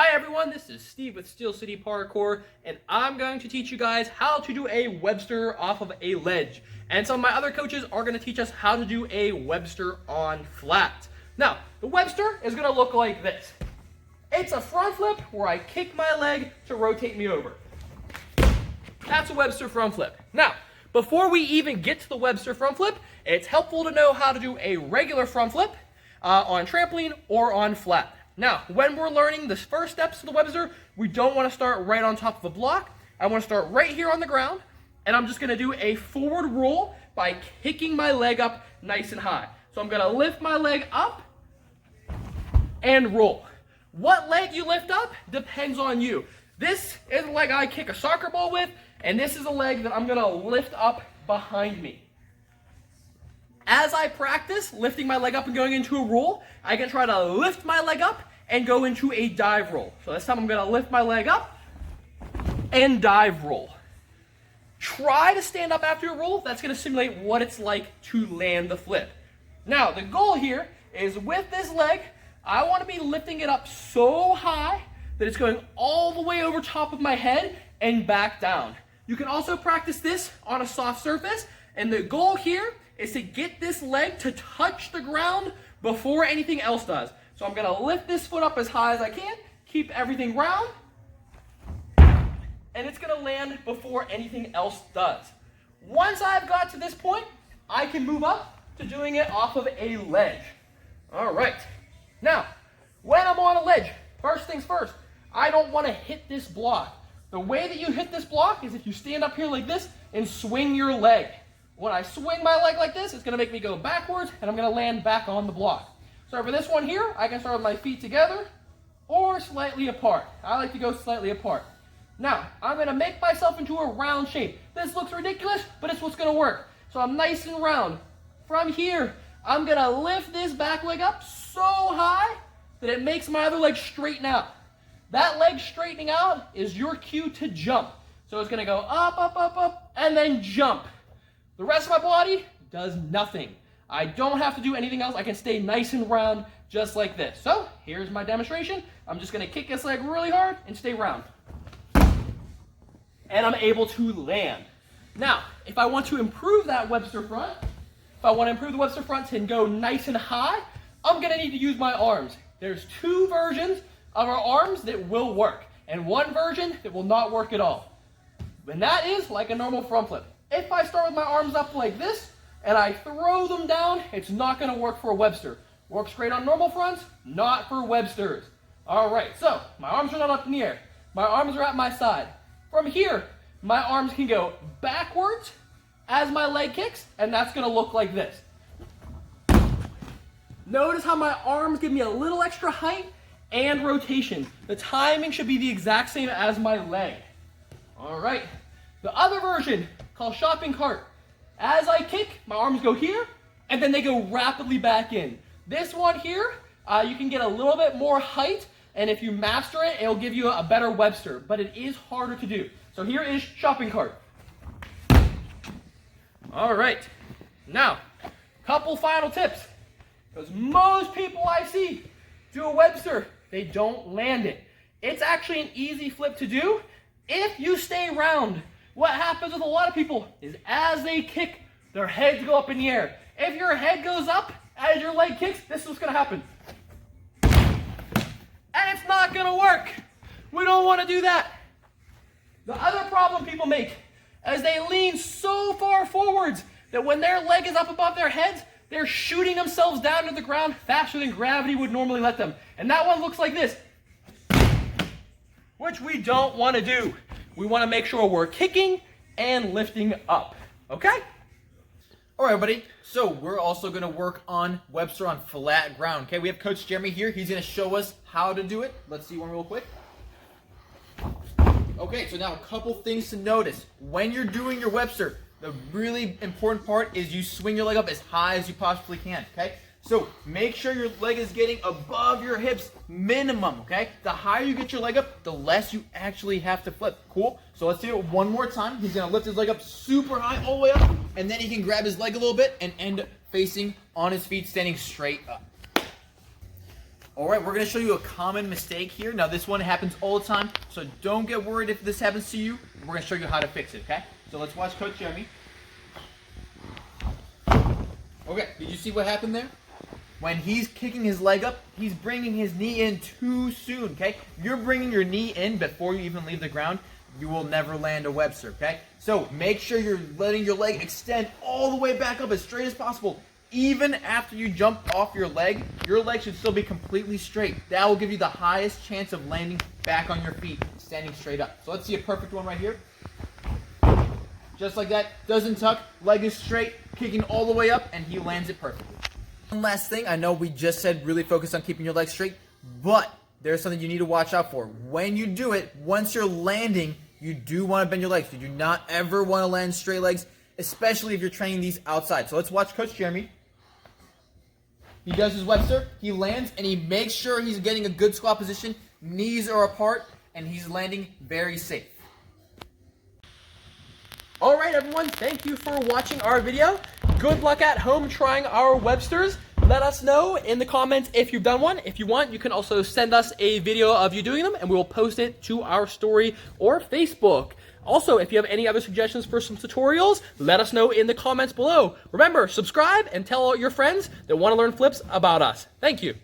Hi everyone, this is Steve with Steel City Parkour, and I'm going to teach you guys how to do a Webster off of a ledge. And some of my other coaches are going to teach us how to do a Webster on flat. Now, the Webster is going to look like this. It's a front flip where I kick my leg to rotate me over. That's a Webster front flip. Now, before we even get to the Webster front flip, it's helpful to know how to do a regular front flip on trampoline or on flat. Now, when we're learning the first steps of the Webster, we don't want to start right on top of a block. I want to start right here on the ground, and I'm just going to do a forward roll by kicking my leg up nice and high. So I'm going to lift my leg up and roll. What leg you lift up depends on you. This is a leg I kick a soccer ball with, and this is a leg that I'm going to lift up behind me. As I practice lifting my leg up and going into a roll, I can try to lift my leg up and go into a dive roll. So this time I'm going to lift my leg up and dive roll. Try to stand up after a roll. That's going to simulate what it's like to land the flip. Now, the goal here is with this leg, I want to be lifting it up so high that it's going all the way over top of my head and back down. You can also practice this on a soft surface, and the goal here is to get this leg to touch the ground before anything else does. So I'm going to lift this foot up as high as I can, keep everything round, and it's going to land before anything else does. Once I've got to this point, I can move up to doing it off of a ledge. All right. Now, when I'm on a ledge, first things first, I don't want to hit this block. The way that you hit this block is if you stand up here like this and swing your leg. When I swing my leg like this, it's going to make me go backwards, and I'm going to land back on the block. So for this one here, I can start with my feet together or slightly apart. I like to go slightly apart. Now, I'm going to make myself into a round shape. This looks ridiculous, but it's what's going to work. So I'm nice and round. From here, I'm going to lift this back leg up so high that it makes my other leg straighten out. That leg straightening out is your cue to jump. So it's going to go up, up, up, up, and then jump. The rest of my body does nothing. I don't have to do anything else. I can stay nice and round just like this. So here's my demonstration. I'm just going to kick this leg really hard and stay round. And I'm able to land. Now, if I want to improve that Webster front, if I want to improve the Webster front and go nice and high, I'm going to need to use my arms. There's two versions of our arms that will work, and one version that will not work at all. And that is like a normal front flip. If I start with my arms up like this, and I throw them down, it's not going to work for a Webster. Works great on normal fronts, not for Websters. All right, so my arms are not up in the air. My arms are at my side. From here, my arms can go backwards as my leg kicks, and that's going to look like this. Notice how my arms give me a little extra height and rotation. The timing should be the exact same as my leg. All right, the other version, called shopping cart. As I kick, my arms go here, and then they go rapidly back in. This one here, you can get a little bit more height, and if you master it, it'll give you a better Webster, but it is harder to do. So here is shopping cart. All right, now, couple final tips, because most people I see do a Webster, they don't land it. It's actually an easy flip to do if you stay round. What happens with a lot of people is as they kick, their heads go up in the air. If your head goes up as your leg kicks, this is what's going to happen. And it's not going to work. We don't want to do that. The other problem people make is they lean so far forwards that when their leg is up above their heads, they're shooting themselves down to the ground faster than gravity would normally let them. And that one looks like this, which we don't want to do. We want to make sure we're kicking and lifting up, okay? All right, everybody. So we're also going to work on Webster on flat ground, okay? We have Coach Jeremy here. He's going to show us how to do it. Let's see one real quick. Okay, so now a couple things to notice. When you're doing your Webster, the really important part is you swing your leg up as high as you possibly can, okay? So make sure your leg is getting above your hips minimum, okay? The higher you get your leg up, the less you actually have to flip. Cool? So let's do it one more time. He's going to lift his leg up super high all the way up, and then he can grab his leg a little bit and end up facing on his feet, standing straight up. All right, we're going to show you a common mistake here. Now, this one happens all the time, so don't get worried if this happens to you. We're going to show you how to fix it, okay? So let's watch Coach Jeremy. Okay, did you see what happened there? When he's kicking his leg up, he's bringing his knee in too soon, okay? If you're bringing your knee in before you even leave the ground, you will never land a Webster, okay? So make sure you're letting your leg extend all the way back up as straight as possible. Even after you jump off your leg should still be completely straight. That will give you the highest chance of landing back on your feet, standing straight up. So let's see a perfect one right here. Just like that, doesn't tuck, leg is straight, kicking all the way up, and he lands it perfectly. One last thing, I know we just said really focus on keeping your legs straight, but there's something you need to watch out for. When you do it, once you're landing, you do want to bend your legs. You do not ever want to land straight legs, especially if you're training these outside. So let's watch Coach Jeremy. He does his Webster, he lands, and he makes sure he's getting a good squat position. Knees are apart, and he's landing very safe. All right, everyone, thank you for watching our video. Good luck at home trying our Websters. Let us know in the comments if you've done one. If you want, you can also send us a video of you doing them, and we will post it to our story or Facebook. Also, if you have any other suggestions for some tutorials, let us know in the comments below. Remember, subscribe and tell all your friends that want to learn flips about us. Thank you.